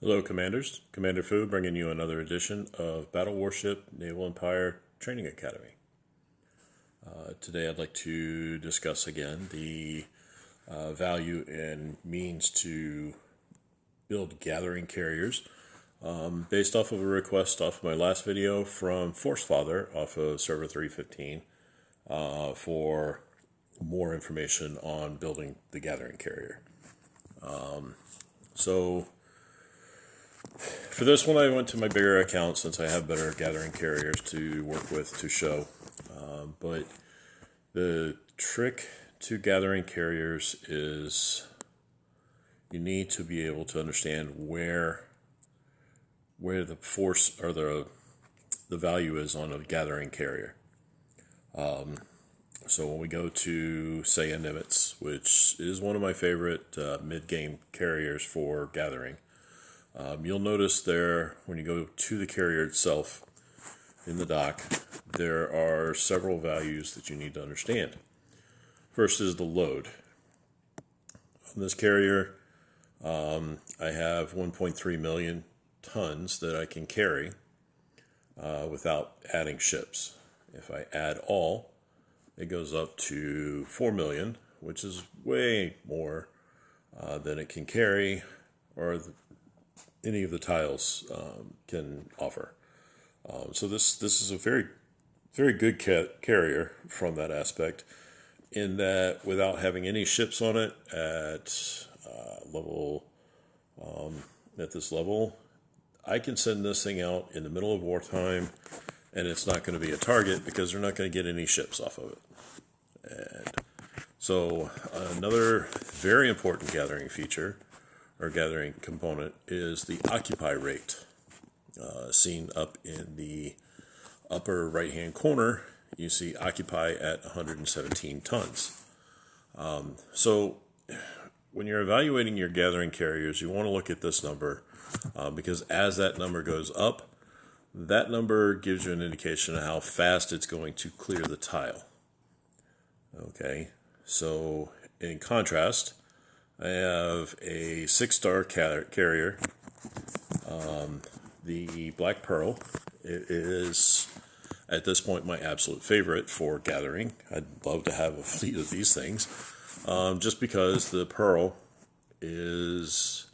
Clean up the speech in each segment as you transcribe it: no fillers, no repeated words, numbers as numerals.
Hello, Commanders. Commander Fu bringing you another edition of Battle Warship Naval Empire Training Academy. Today I'd like to discuss again the value and means to build gathering carriers based off of a request off my last video from Forcefather off of server 315 for more information on building the gathering carrier. So for this one, I went to my bigger account since I have better gathering carriers to work with to show. But the trick to gathering carriers is you need to be able to understand where the force or the value is on a gathering carrier. So when we go to, say, a Nimitz, which is one of my favorite mid-game carriers for gathering, you'll notice there, when you go to the carrier itself in the dock, there are several values that you need to understand. First is the load. On this carrier, I have 1.3 million tons that I can carry without adding ships. If I add all, it goes up to 4 million, which is way more than it can carry or any of the tiles can offer. So this is a very good carrier from that aspect, in that without having any ships on it at this level, I can send this thing out in the middle of wartime, and it's not going to be a target because they're not going to get any ships off of it. And so another very important gathering feature or gathering component is the occupy rate. Seen up in the upper right hand corner, you see occupy at 117 tons. So when you're evaluating your gathering carriers, you want to look at this number because as that number goes up, that number gives you an indication of how fast it's going to clear the tile. Okay, so in contrast, I have a 6-star carrier, the Black Pearl. It is, at this point, my absolute favorite for gathering. I'd love to have a fleet of these things, just because the Pearl is,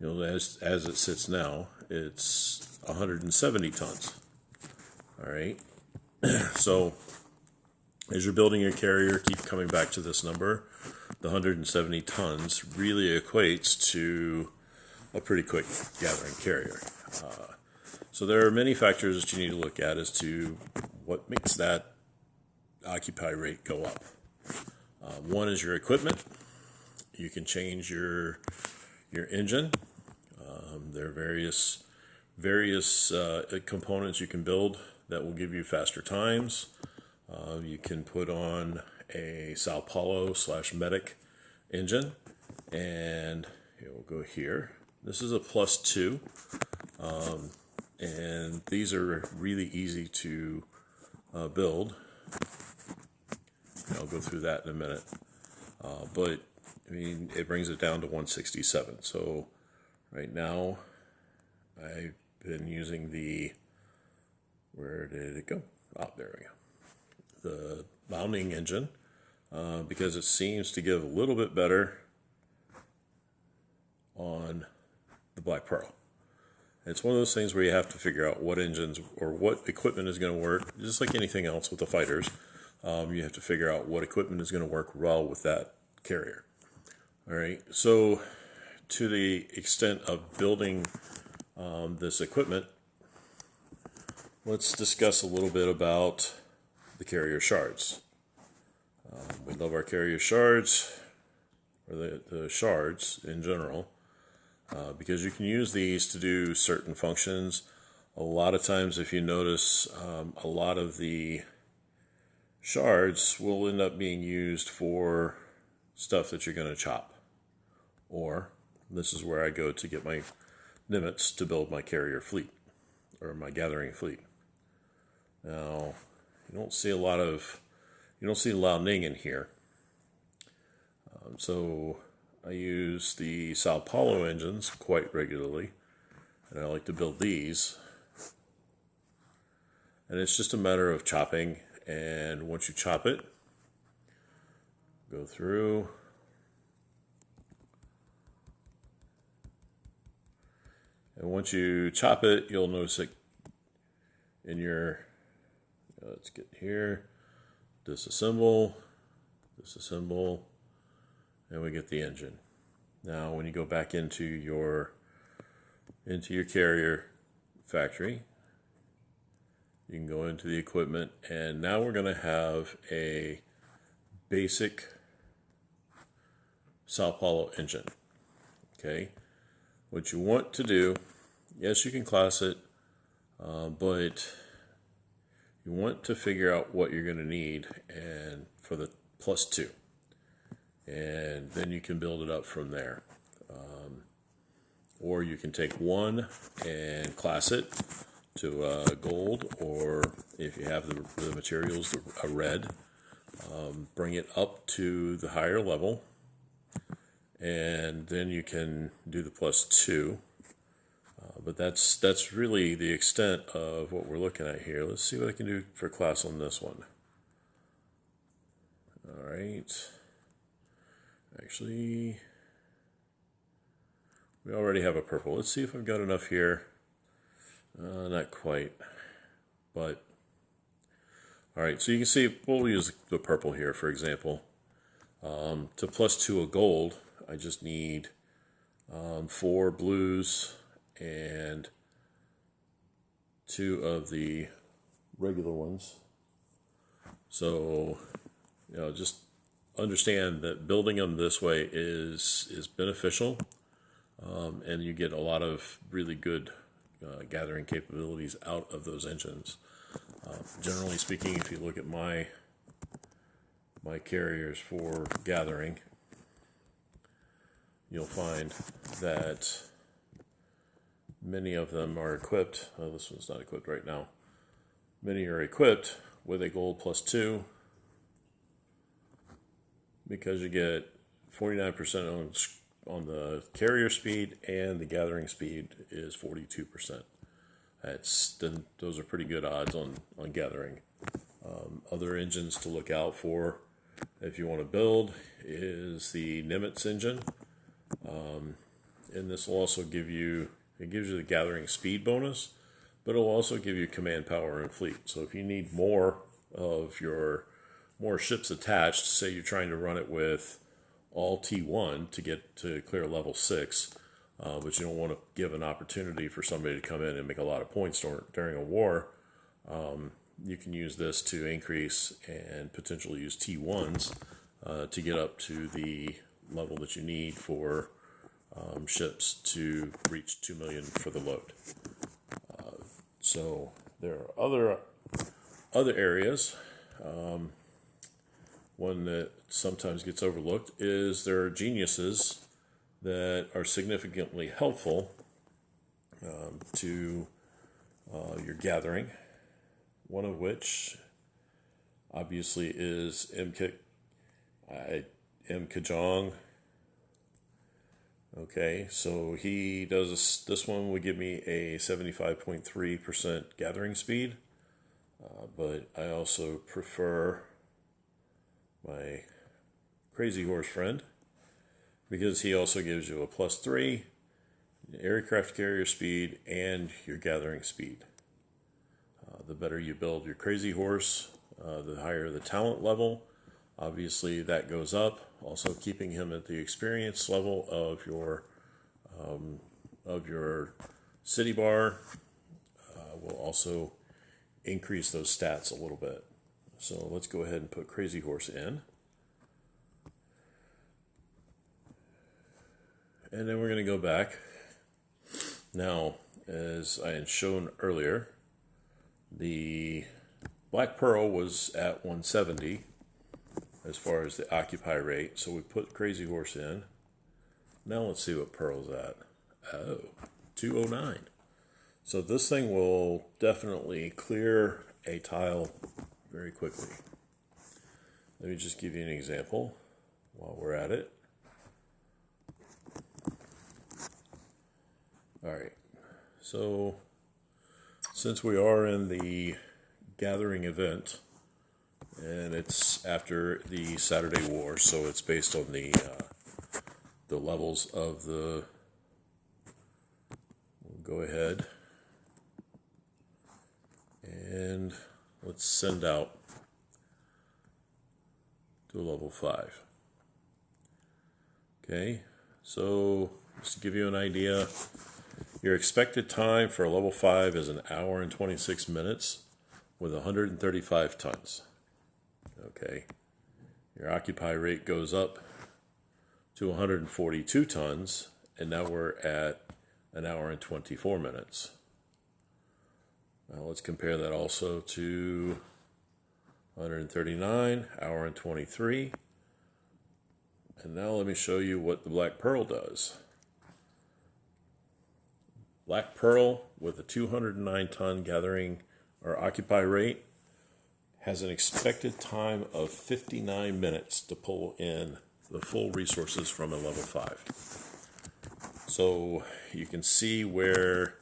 as it sits now, it's 170 tons. All right, so as you're building your carrier, keep coming back to this number. The 170 tons really equates to a pretty quick gathering carrier. So there are many factors that you need to look at as to what makes that occupy rate go up. One is your equipment. You can change your engine. There are various components you can build that will give you faster times. You can put on a Sao Paulo / Medic engine, and we'll go here. This is a +2, and these are really easy to build. I'll go through that in a minute, but I mean, it brings it down to 167. So right now I've been using where did it go? Oh, there we go. The mounting engine, because it seems to give a little bit better on the Black Pearl. It's one of those things where you have to figure out what engines or what equipment is going to work, just like anything else with the fighters. You have to figure out what equipment is going to work well with that carrier. All right, so to the extent of building this equipment, let's discuss a little bit about the carrier shards. We love our carrier shards, or the shards in general, because you can use these to do certain functions. A lot of times, if you notice, a lot of the shards will end up being used for stuff that you're going to chop. Or, this is where I go to get my Nimitz to build my carrier fleet, or my gathering fleet. Now, you don't see a lot of Liaoning in here. So I use the Sao Paulo engines quite regularly and I like to build these. And it's just a matter of chopping, and once you chop it, go through, and once you chop it, you'll notice it in your, let's get here, disassemble, disassemble, and we get the engine. Now when you go back into your carrier factory, you can go into the equipment, and now we're going to have a basic Sao Paulo engine. Okay, what you want to do, yes, you can class it, but you want to figure out what you're going to need and for the +2, and then you can build it up from there. Or you can take one and class it to gold, or if you have the materials, a red, bring it up to the higher level, and then you can do the +2. But that's really the extent of what we're looking at here. Let's see what I can do for class on this one. All right. Actually, we already have a purple. Let's see if I've got enough here. Not quite, but all right. So you can see we'll use the purple here, for example. To +2 a gold, I just need 4 blues and 2 of the regular ones. So, just understand that building them this way is beneficial, and you get a lot of really good gathering capabilities out of those engines. Generally speaking, if you look at my carriers for gathering, you'll find that many of them are equipped. This one's not equipped right now. Many are equipped with a gold +2, because you get 49% on the carrier speed, and the gathering speed is 42%. Those are pretty good odds on gathering. Other engines to look out for if you want to build is the Nimitz engine, and this will also gives you the gathering speed bonus, but it'll also give you command power and fleet. So if you need more ships attached, say you're trying to run it with all T1 to get to clear level 6, but you don't want to give an opportunity for somebody to come in and make a lot of points during a war, you can use this to increase and potentially use T1s to get up to the level that you need for ships to reach 2 million for the load. So there are other areas. One that sometimes gets overlooked is there are geniuses that are significantly helpful to your gathering. One of which, obviously, is M. Kajong. Okay, so he does this one would give me a 75.3% gathering speed, but I also prefer my Crazy Horse friend, because he also gives you a +3 aircraft carrier speed and your gathering speed. The better you build your Crazy Horse, the higher the talent level. Obviously, that goes up. Also, keeping him at the experience level of your city bar will also increase those stats a little bit. So let's go ahead and put Crazy Horse in. And then we're going to go back. Now, as I had shown earlier, the Black Pearl was at 170 as far as the occupy rate. So we put Crazy Horse in. Now let's see what Pearl's at. Oh, 209. So this thing will definitely clear a tile very quickly. Let me just give you an example while we're at it. All right, So, since we are in the gathering event, and it's after the Saturday War, so it's based on the levels of the. We'll go ahead and let's send out to level 5. Okay, so just to give you an idea, your expected time for a level 5 is 1 hour and 26 minutes with 135 tons. Okay, your occupy rate goes up to 142 tons, and now we're at 1 hour and 24 minutes. Now let's compare that also to 139, hour and 23. And now let me show you what the Black Pearl does. Black Pearl with a 209 ton gathering or occupy rate has an expected time of 59 minutes to pull in the full resources from a level 5. So you can see where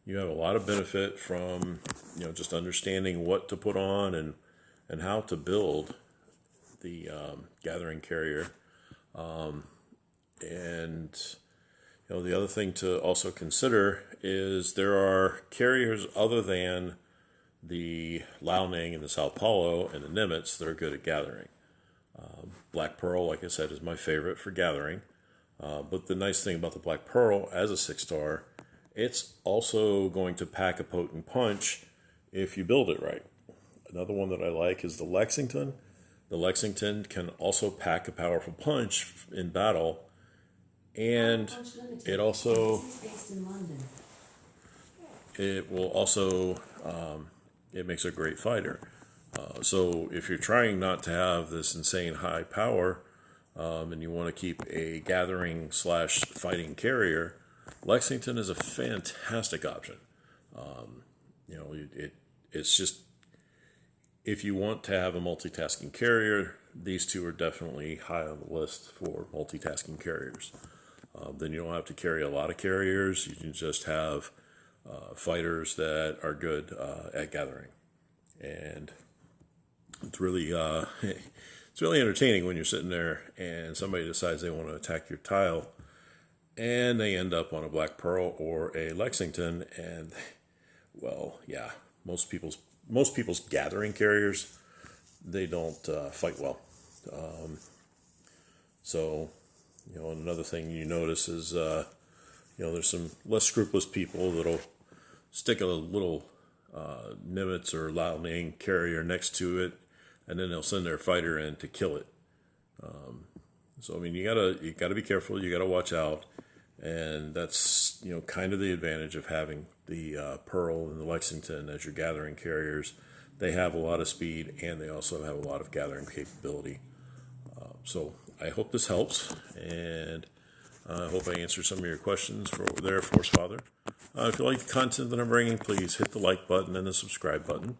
you have a lot of benefit from just understanding what to put on and how to build the gathering carrier. And the other thing to also consider is there are carriers other than the Liaoning and the Sao Paulo and the Nimitz that are good at gathering. Black Pearl, like I said, is my favorite for gathering. But the nice thing about the Black Pearl as a 6-star, it's also going to pack a potent punch if you build it right. Another one that I like is the Lexington. The Lexington can also pack a powerful punch in battle, and it also it makes a great fighter. So if you're trying not to have this insane high power, and you want to keep a gathering / fighting carrier, Lexington is a fantastic option. It's just, if you want to have a multitasking carrier, these two are definitely high on the list for multitasking carriers. Then you don't have to carry a lot of carriers. You can just have fighters that are good at gathering, and it's really it's really entertaining when you're sitting there and somebody decides they want to attack your tile, and they end up on a Black Pearl or a Lexington, and most people's gathering carriers, they don't fight well. So another thing you notice is there's some less scrupulous people that'll stick a little Nimitz or Liaoning carrier next to it, and then they'll send their fighter in to kill it. So I mean, you gotta be careful. You gotta watch out, and that's kind of the advantage of having the Pearl and the Lexington as your gathering carriers. They have a lot of speed, and they also have a lot of gathering capability. So I hope this helps, and I hope I answered some of your questions over there, Force Father. If you like the content that I'm bringing, please hit the like button and the subscribe button.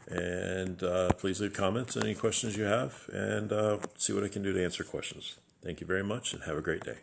And please leave comments, any questions you have, and see what I can do to answer questions. Thank you very much, and have a great day.